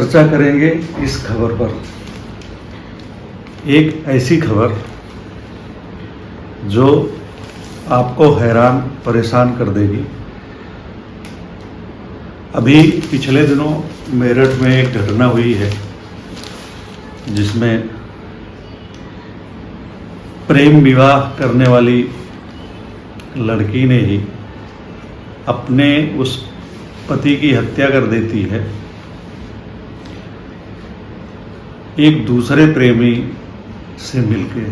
चर्चा करेंगे इस खबर पर। एक ऐसी खबर जो आपको हैरान परेशान कर देगी। अभी पिछले दिनों मेरठ में एक घटना हुई है जिसमें प्रेम विवाह करने वाली लड़की ने ही अपने उस पति की हत्या कर देती है एक दूसरे प्रेमी से मिलके,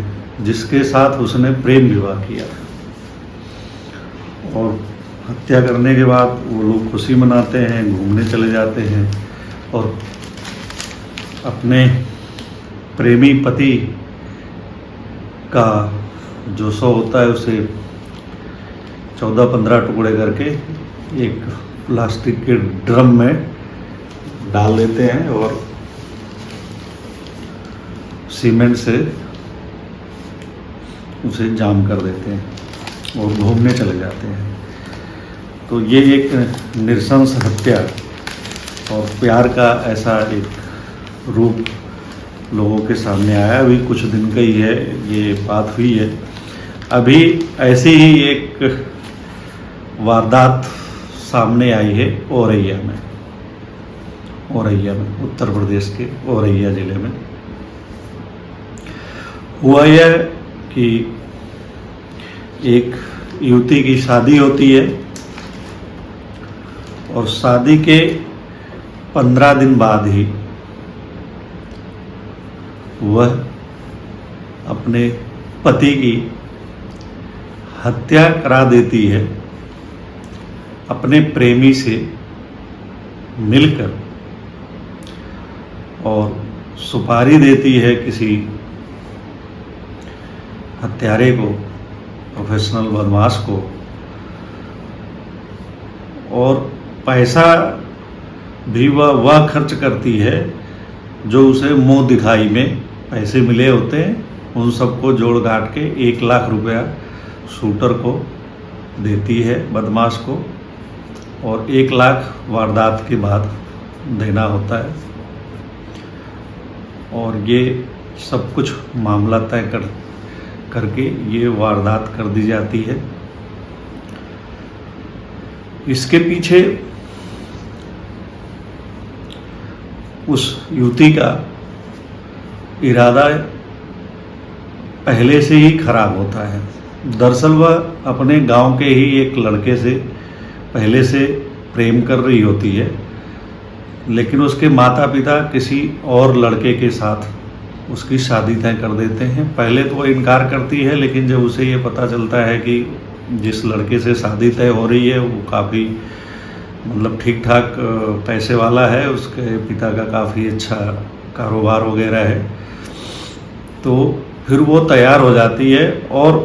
जिसके साथ उसने प्रेम विवाह किया। और हत्या करने के बाद वो लोग खुशी मनाते हैं, घूमने चले जाते हैं और अपने प्रेमी पति का जो शव होता है उसे 14-15 टुकड़े करके एक प्लास्टिक के ड्रम में डाल देते हैं और सीमेंट से उसे जाम कर देते हैं और घूमने चले जाते हैं। तो ये एक नृशंस हत्या और प्यार का ऐसा एक रूप लोगों के सामने आया। अभी कुछ दिन का ही है ये बात हुई है। अभी ऐसी ही एक वारदात सामने आई है औरैया में, उत्तर प्रदेश के औरैया जिले में। हुआ यह कि एक युवती की शादी होती है और शादी के 15 दिन बाद ही वह अपने पति की हत्या करा देती है अपने प्रेमी से मिलकर, और सुपारी देती है किसी हत्यारे को, प्रोफेशनल बदमाश को, और पैसा भी वह खर्च करती है जो उसे मुंह दिखाई में पैसे मिले होते हैं, उन सबको जोड़ घाट के 1 लाख रुपया शूटर को देती है, बदमाश को, और 1 लाख वारदात के बाद देना होता है। और ये सब कुछ मामला तय करके ये वारदात कर दी जाती है। इसके पीछे उस युवती का इरादा पहले से ही खराब होता है। दरअसल वह अपने गांव के ही एक लड़के से पहले से प्रेम कर रही होती है, लेकिन उसके माता पिता किसी और लड़के के साथ उसकी शादी तय कर देते हैं। पहले तो वो इनकार करती है, लेकिन जब उसे ये पता चलता है कि जिस लड़के से शादी तय हो रही है वो काफ़ी मतलब ठीक ठाक पैसे वाला है, उसके पिता का काफ़ी अच्छा कारोबार वगैरह है, तो फिर वो तैयार हो जाती है और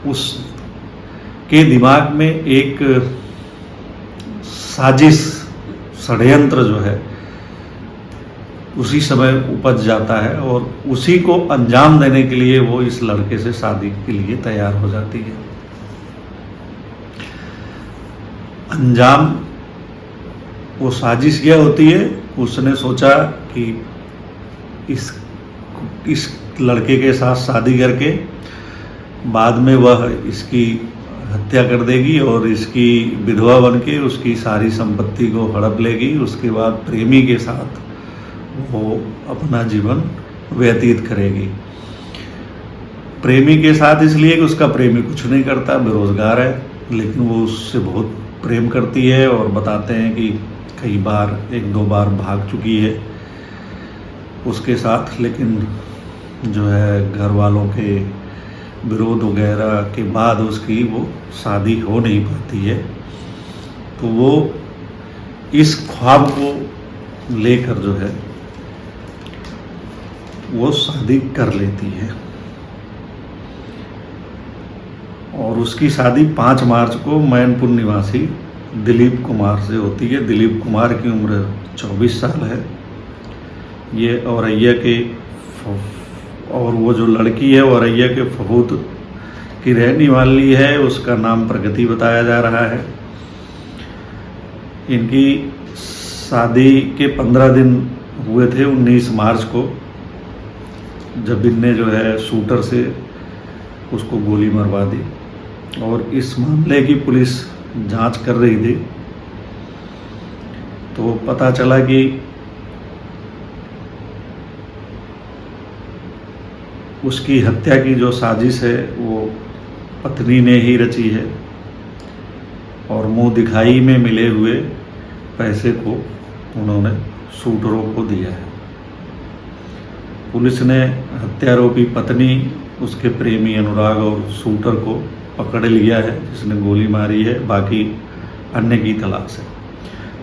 उसके दिमाग में एक साजिश, षड्यंत्र जो है उसी समय उपज जाता है और उसी को अंजाम देने के लिए वो इस लड़के से शादी के लिए तैयार हो जाती है। अंजाम वो साजिश यह होती है, उसने सोचा कि इस लड़के के साथ शादी करके बाद में वह इसकी हत्या कर देगी और इसकी विधवा बनके उसकी सारी संपत्ति को हड़प लेगी। उसके बाद प्रेमी के साथ वो अपना जीवन व्यतीत करेगी। प्रेमी के साथ इसलिए कि उसका प्रेमी कुछ नहीं करता, बेरोजगार है, लेकिन वो उससे बहुत प्रेम करती है और बताते हैं कि कई बार 1-2 बार भाग चुकी है उसके साथ, लेकिन जो है घर वालों के विरोध वगैरह के बाद उसकी वो शादी हो नहीं पाती है। तो वो इस ख्वाब को लेकर जो है वो शादी कर लेती है और उसकी शादी 5 मार्च को मैनपुर निवासी दिलीप कुमार से होती है। दिलीप कुमार की उम्र 24 साल है। ये औरैया के, और वो जो लड़की है औरैया के फहूद की रहने वाली है, उसका नाम प्रगति बताया जा रहा है। इनकी शादी के 15 दिन हुए थे 19 मार्च को, जब इनने जो है शूटर से उसको गोली मरवा दी। और इस मामले की पुलिस जांच कर रही थी तो पता चला कि उसकी हत्या की जो साजिश है वो पत्नी ने ही रची है और मुंह दिखाई में मिले हुए पैसे को उन्होंने शूटरों को दिया है। पुलिस ने हत्यारोपी पत्नी, उसके प्रेमी अनुराग और शूटर को पकड़ लिया है जिसने गोली मारी है। बाकी अन्य की तलाश है।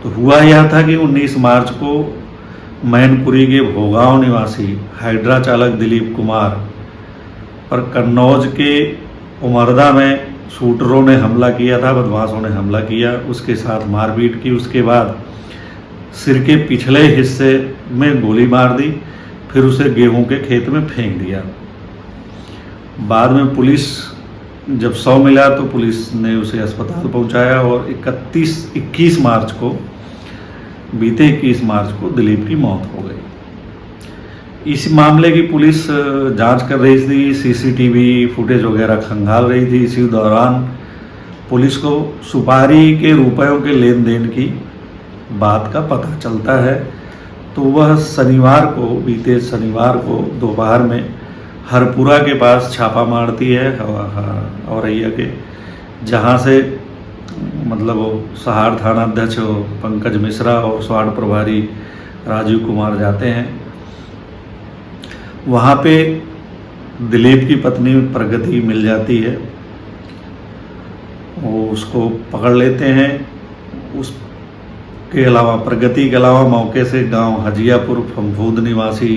तो हुआ यह था कि 19 मार्च को मैनपुरी के भोगांव निवासी हाइड्रा चालक दिलीप कुमार पर कन्नौज के उमरदा में शूटरों ने हमला किया था, बदमाशों ने हमला किया, उसके साथ मारपीट की। उसके बाद सिर के पिछले हिस्से में गोली मार दी, फिर उसे गेहूं के खेत में फेंक दिया। बाद में पुलिस जब शव मिला तो पुलिस ने उसे अस्पताल पहुंचाया और 21 मार्च को, बीते 21 मार्च को दिलीप की मौत हो गई। इस मामले की पुलिस जांच कर रही थी, सीसीटीवी फुटेज वगैरह खंगाल रही थी। इसी दौरान पुलिस को सुपारी के रुपयों के लेन देन की बात का पता चलता है। तो वह शनिवार को, बीते शनिवार को दोपहर में हरपुरा के पास छापा मारती है औरैया के, जहां से मतलब वो सहार थाना अध्यक्ष पंकज मिश्रा और स्वाड़ प्रभारी राजीव कुमार जाते हैं। वहाँ पे दिलीप की पत्नी प्रगति मिल जाती है, वो उसको पकड़ लेते हैं। उसके अलावा, प्रगति के अलावा मौके से गांव हजियापुर फमफूद निवासी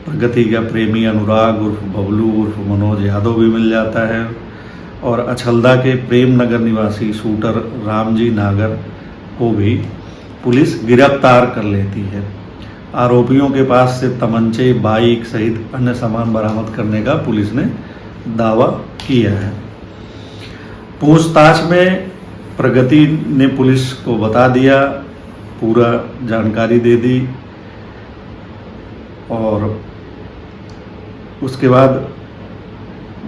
प्रगति का प्रेमी अनुराग उर्फ बबलू उर्फ मनोज यादव भी मिल जाता है और अछलदा के प्रेम नगर निवासी शूटर रामजी नागर को भी पुलिस गिरफ्तार कर लेती है। आरोपियों के पास से तमंचे, बाइक सहित अन्य सामान बरामद करने का पुलिस ने दावा किया है। पूछताछ में प्रगति ने पुलिस को बता दिया, पूरा जानकारी दे दी और उसके बाद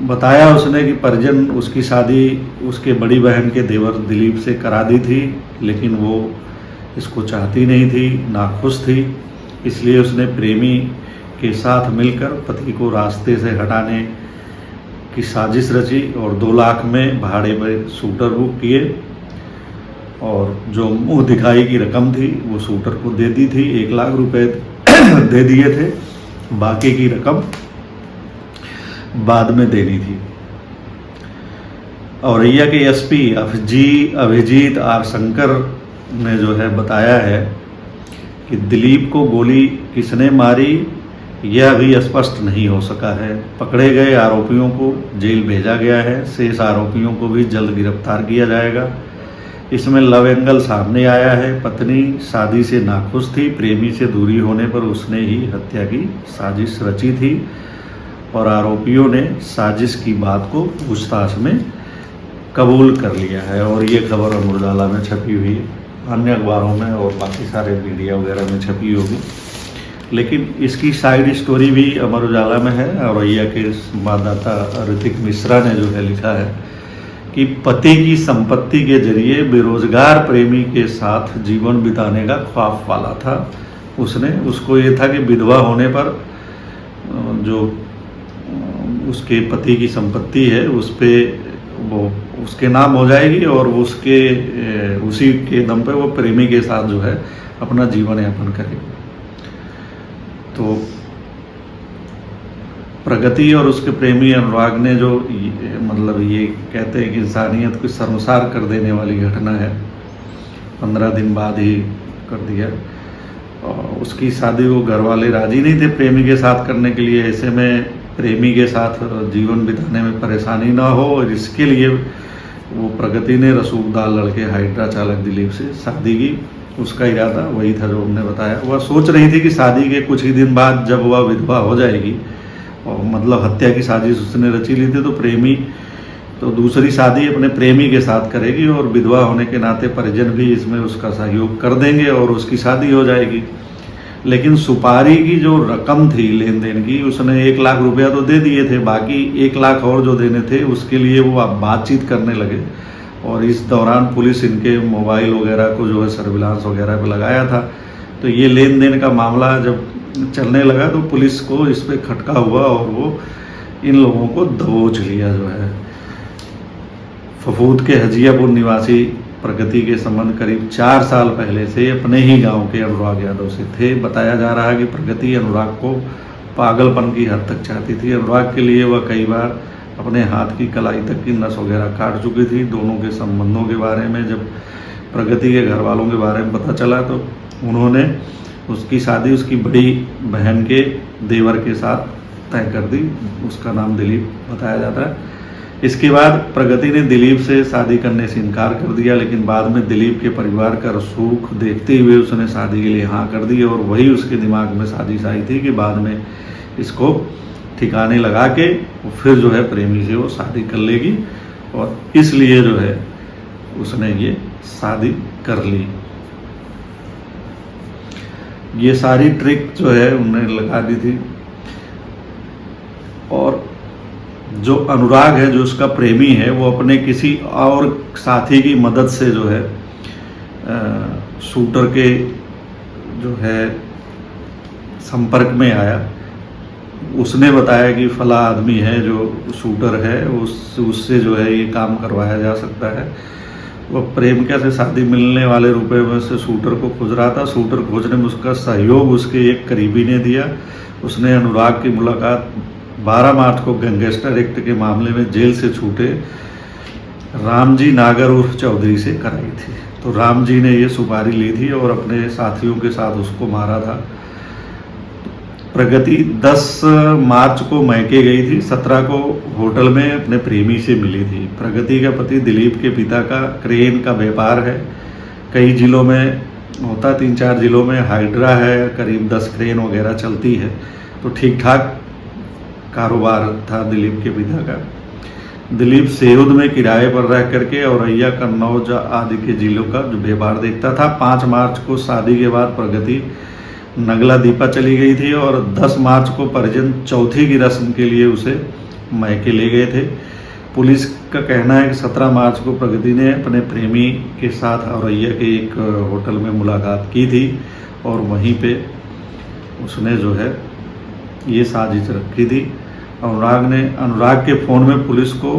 बताया उसने कि परिजन उसकी शादी उसके बड़ी बहन के देवर दिलीप से करा दी थी, लेकिन वो इसको चाहती नहीं थी, नाखुश थी। इसलिए उसने प्रेमी के साथ मिलकर पति को रास्ते से हटाने की साजिश रची और 2 लाख में भाड़े पर शूटर बुक किए और जो मुंह दिखाई की रकम थी वो शूटर को दे दी थी। 1 लाख रुपए दे दिए थे, बाकी की रकम बाद में देनी थी। औरैया के एसपी अभिजीत आर शंकर ने जो है बताया है कि दिलीप को गोली किसने मारी यह अभी स्पष्ट नहीं हो सका है। पकड़े गए आरोपियों को जेल भेजा गया है, शेष आरोपियों को भी जल्द गिरफ्तार किया जाएगा। इसमें लव एंगल सामने आया है। पत्नी शादी से नाखुश थी, प्रेमी से दूरी होने पर उसने ही हत्या की साजिश रची थी और आरोपियों ने साजिश की बात को पूछताछ में कबूल कर लिया है। और ये खबर अमर उजाला में छपी हुई है, अन्य अखबारों में और बाकी सारे मीडिया वगैरह में छपी होगी, लेकिन इसकी साइड स्टोरी भी अमर उजाला में है। औरैया के संवाददाता ऋतिक मिश्रा ने जो है लिखा है कि पति की संपत्ति के जरिए बेरोजगार प्रेमी के साथ जीवन बिताने का ख्वाब पाला था उसको ये था कि विधवा होने पर जो उसके पति की संपत्ति है उस पे वो उसके नाम हो जाएगी और उसी के दम पे वो प्रेमी के साथ जो है अपना जीवन यापन करेगी। तो प्रगति और उसके प्रेमी अनुराग ने जो मतलब ये कहते हैं कि इंसानियत को शर्मसार कर देने वाली घटना है, 15 दिन बाद ही कर दिया। और उसकी शादी वो घर वाले राजी नहीं थे प्रेमी के साथ करने के लिए। ऐसे में प्रेमी के साथ जीवन बिताने में परेशानी ना हो और इसके लिए वो प्रगति ने रसूखदार लड़के हाइड्रा चालक दिलीप से शादी की। उसका इरादा वही था जो हमने बताया। वह सोच रही थी कि शादी के कुछ ही दिन बाद जब वह विधवा हो जाएगी और मतलब हत्या की साजिश उसने रची ली थी, तो प्रेमी तो दूसरी शादी अपने प्रेमी के साथ करेगी और विधवा होने के नाते परिजन भी इसमें उसका सहयोग कर देंगे और उसकी शादी हो जाएगी। लेकिन सुपारी की जो रकम थी लेन देन की, उसने 1 लाख रुपया तो दे दिए थे, बाकी 1 लाख और जो देने थे उसके लिए वो अब बातचीत करने लगे। और इस दौरान पुलिस इनके मोबाइल वगैरह को जो है सर्विलांस वगैरह पे लगाया था। तो ये लेन देन का मामला जब चलने लगा तो पुलिस को इस पे खटका हुआ और वो इन लोगों को दबोच लिया जो है। फफूद के हजियापुर निवासी प्रगति के संबंध करीब 4 साल पहले से अपने ही गांव के अनुराग यादव से थे। बताया जा रहा है कि प्रगति अनुराग को पागलपन की हद तक चाहती थी। अनुराग के लिए वह कई बार अपने हाथ की कलाई तक की नस वगैरह काट चुकी थी। दोनों के संबंधों के बारे में जब प्रगति के घर वालों के बारे में पता चला तो उन्होंने उसकी शादी उसकी बड़ी बहन के देवर के साथ तय कर दी। उसका नाम दिलीप बताया जाता है। इसके बाद प्रगति ने दिलीप से शादी करने से इनकार कर दिया, लेकिन बाद में दिलीप के परिवार का रसूख देखते हुए उसने शादी के लिए हाँ कर दी। और वही उसके दिमाग में साजिश आई थी कि बाद में इसको ठिकाने लगा के फिर जो है प्रेमी से वो शादी कर लेगी, और इसलिए जो है उसने ये शादी कर ली। ये सारी ट्रिक जो है उन्होंने लगा दी थी। और जो अनुराग है, जो उसका प्रेमी है, वो अपने किसी और साथी की मदद से जो है शूटर के जो है संपर्क में आया। उसने बताया कि फला आदमी है जो शूटर है, उससे जो है ये काम करवाया जा सकता है। वह प्रेमिका से शादी मिलने वाले रुपए में से शूटर को खोज रहा था। शूटर खोजने में उसका सहयोग उसके एक करीबी ने दिया। उसने अनुराग की मुलाकात 12 मार्च को गैंगस्टर एक्ट के मामले में जेल से छूटे रामजी नागर उर्फ चौधरी से कराई थी। तो रामजी ने ये सुपारी ली थी और अपने साथियों के साथ उसको मारा था। प्रगति 10 मार्च को मैके गई थी। 17 को होटल में अपने प्रेमी से मिली थी। प्रगति का पति दिलीप के पिता का क्रेन का व्यापार है, कई जिलों में होता, 3-4 जिलों में हाइड्रा है, करीब 10 क्रेन वगैरह चलती है। तो ठीक ठाक कारोबार था दिलीप के पिता का। दिलीप सेहुद में किराए पर रह करके औरैया, कन्नौज आदि के जिलों का जो व्यापार देखता था। 5 मार्च को शादी के बाद प्रगति नगला दीपा चली गई थी और 10 मार्च को परिजन चौथी की रस्म के लिए उसे मैके ले गए थे। पुलिस का कहना है कि 17 मार्च को प्रगति ने अपने प्रेमी के साथ औरैया के एक होटल में मुलाकात की थी और वहीं पे उसने जो है ये साजिश रखी थी। अनुराग के फ़ोन में पुलिस को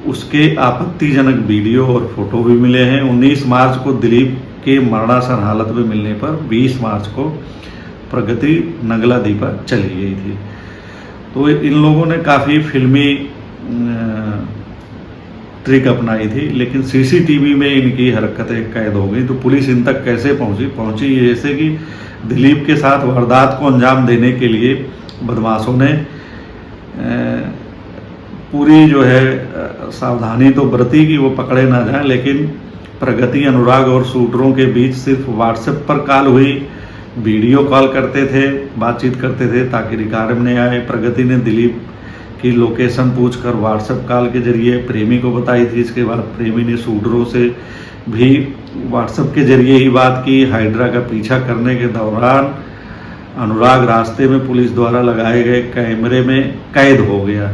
उसके आपत्तिजनक वीडियो और फोटो भी मिले हैं। 19 मार्च को दिलीप के मरणासन हालत में मिलने पर 20 मार्च को प्रगति नगला दीपा चली गई थी। तो इन लोगों ने काफ़ी फिल्मी ट्रिक अपनाई थी, लेकिन सीसीटीवी में इनकी हरकतें कैद हो गई। तो पुलिस इन तक कैसे पहुंची जैसे कि दिलीप के साथ वारदात को अंजाम देने के लिए बदमाशों ने पूरी जो है सावधानी तो बरती कि वो पकड़े ना जाए, लेकिन प्रगति अनुराग और शूटरों के बीच सिर्फ व्हाट्सएप पर कॉल हुई, वीडियो कॉल करते थे, बातचीत करते थे ताकि रिकॉर्ड में आए। प्रगति ने दिलीप की लोकेशन पूछकर व्हाट्सएप कॉल के जरिए प्रेमी को बताई थी। इसके बाद प्रेमी ने शूटरों से भी व्हाट्सएप के जरिए ही बात की। हाइड्रा का पीछा करने के दौरान अनुराग रास्ते में पुलिस द्वारा लगाए गए कैमरे में कैद हो गया।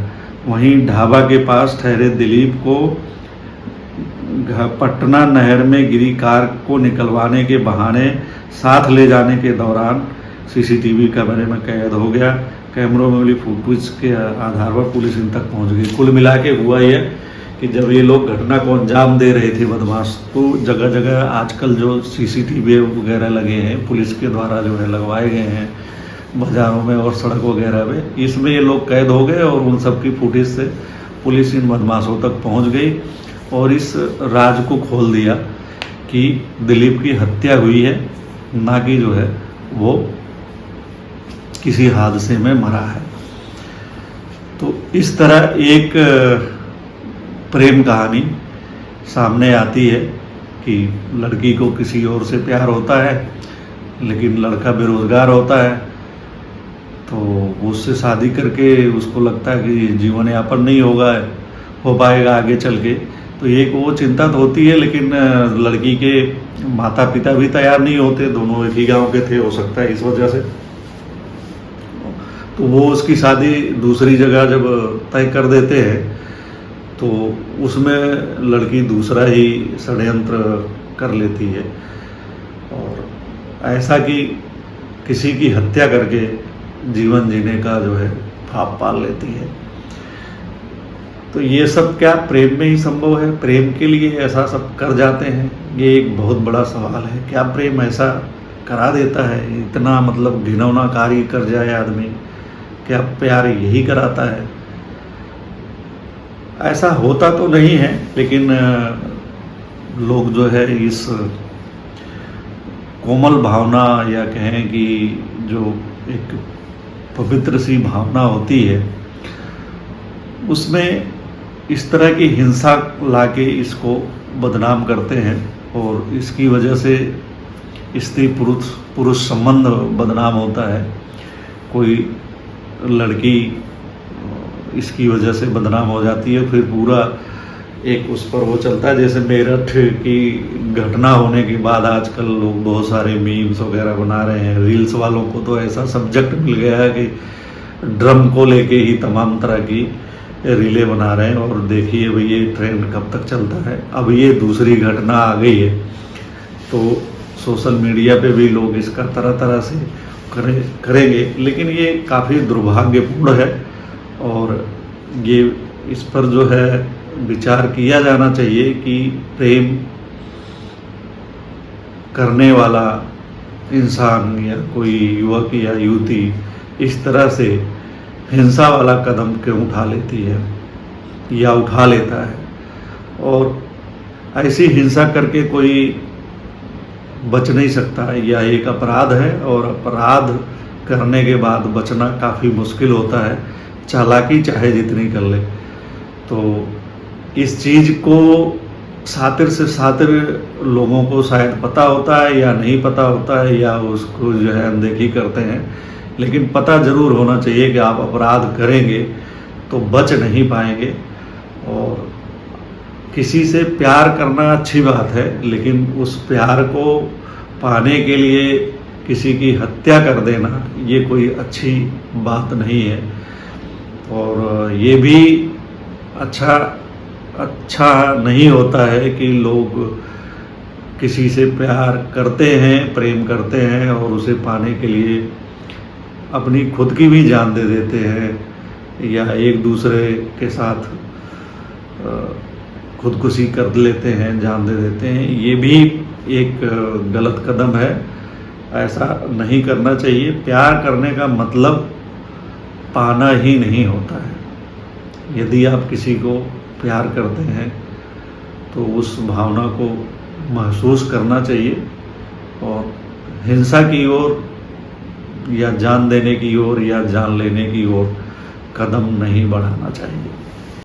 वहीं ढाबा के पास ठहरे दिलीप को पटना नहर में गिरी कार को निकलवाने के बहाने साथ ले जाने के दौरान सीसीटीवी कैमरे में कैद हो गया। कैमरों में मिली फुटेज के आधार पर पुलिस इन तक पहुंच गई। कुल मिला के हुआ यह कि जब ये लोग घटना को अंजाम दे रहे थे बदमाश, तो जगह जगह आजकल जो सीसीटीवी वगैरह लगे हैं पुलिस के द्वारा जो है लगवाए गए हैं बाज़ारों में और सड़क वगैरह में, इसमें ये लोग कैद हो गए और उन सब की फुटेज से पुलिस इन बदमाशों तक पहुंच गई और इस राज को खोल दिया कि दिलीप की हत्या हुई है, ना कि जो है वो किसी हादसे में मरा है। तो इस तरह एक प्रेम कहानी सामने आती है कि लड़की को किसी और से प्यार होता है, लेकिन लड़का बेरोजगार होता है, तो उससे शादी करके उसको लगता है कि जीवन यापन नहीं हो पाएगा आगे चल के, तो एक वो चिंता तो होती है, लेकिन लड़की के माता पिता भी तैयार नहीं होते, दोनों एक ही गांव के थे, हो सकता है इस वजह से। तो वो उसकी शादी दूसरी जगह जब तय कर देते हैं तो उसमें लड़की दूसरा ही षड्यंत्र कर लेती है, और ऐसा कि किसी की हत्या करके जीवन जीने का जो है फाप पाल लेती है। तो ये सब क्या प्रेम में ही संभव है? प्रेम के लिए ऐसा सब कर जाते हैं? ये एक बहुत बड़ा सवाल है। क्या प्रेम ऐसा करा देता है? इतना मतलब घिनौना कार्य कर जाए आदमी, क्या प्यार यही कराता है? ऐसा होता तो नहीं है, लेकिन लोग जो है इस कोमल भावना, या कहें कि जो एक पवित्र सी भावना होती है, उसमें इस तरह की हिंसा लाके इसको बदनाम करते हैं, और इसकी वजह से स्त्री पुरुष संबंध बदनाम होता है। कोई लड़की इसकी वजह से बदनाम हो जाती है, फिर पूरा एक उस पर वो चलता है। जैसे मेरठ की घटना होने के बाद आजकल लोग बहुत सारे मीम्स वगैरह बना रहे हैं। रील्स वालों को तो ऐसा सब्जेक्ट मिल गया है कि ड्रम को लेके ही तमाम तरह की रीलें बना रहे हैं, और देखिए भाई ये ट्रेंड कब तक चलता है। अब ये दूसरी घटना आ गई है, तो सोशल मीडिया पे भी लोग इसका तरह तरह से करेंगे, लेकिन ये काफ़ी दुर्भाग्यपूर्ण है, और ये इस पर जो है विचार किया जाना चाहिए कि प्रेम करने वाला इंसान या कोई युवक या युवती इस तरह से हिंसा वाला कदम क्यों उठा लेती है या उठा लेता है। और ऐसी हिंसा करके कोई बच नहीं सकता, या एक अपराध है, और अपराध करने के बाद बचना काफ़ी मुश्किल होता है, चालाकी चाहे जितनी कर ले। तो इस चीज़ को सातिर से सातिर लोगों को शायद पता होता है या नहीं पता होता है, या उसको जो है अनदेखी करते हैं, लेकिन पता ज़रूर होना चाहिए कि आप अपराध करेंगे तो बच नहीं पाएंगे। और किसी से प्यार करना अच्छी बात है, लेकिन उस प्यार को पाने के लिए किसी की हत्या कर देना ये कोई अच्छी बात नहीं है। और ये भी अच्छा नहीं होता है कि लोग किसी से प्यार करते हैं, प्रेम करते हैं, और उसे पाने के लिए अपनी खुद की भी जान दे देते हैं, या एक दूसरे के साथ खुदकुशी कर लेते हैं, जान दे देते हैं। ये भी एक गलत कदम है, ऐसा नहीं करना चाहिए। प्यार करने का मतलब पाना ही नहीं होता है। यदि आप किसी को प्यार करते हैं तो उस भावना को महसूस करना चाहिए, और हिंसा की ओर या जान देने की ओर या जान लेने की ओर कदम नहीं बढ़ाना चाहिए।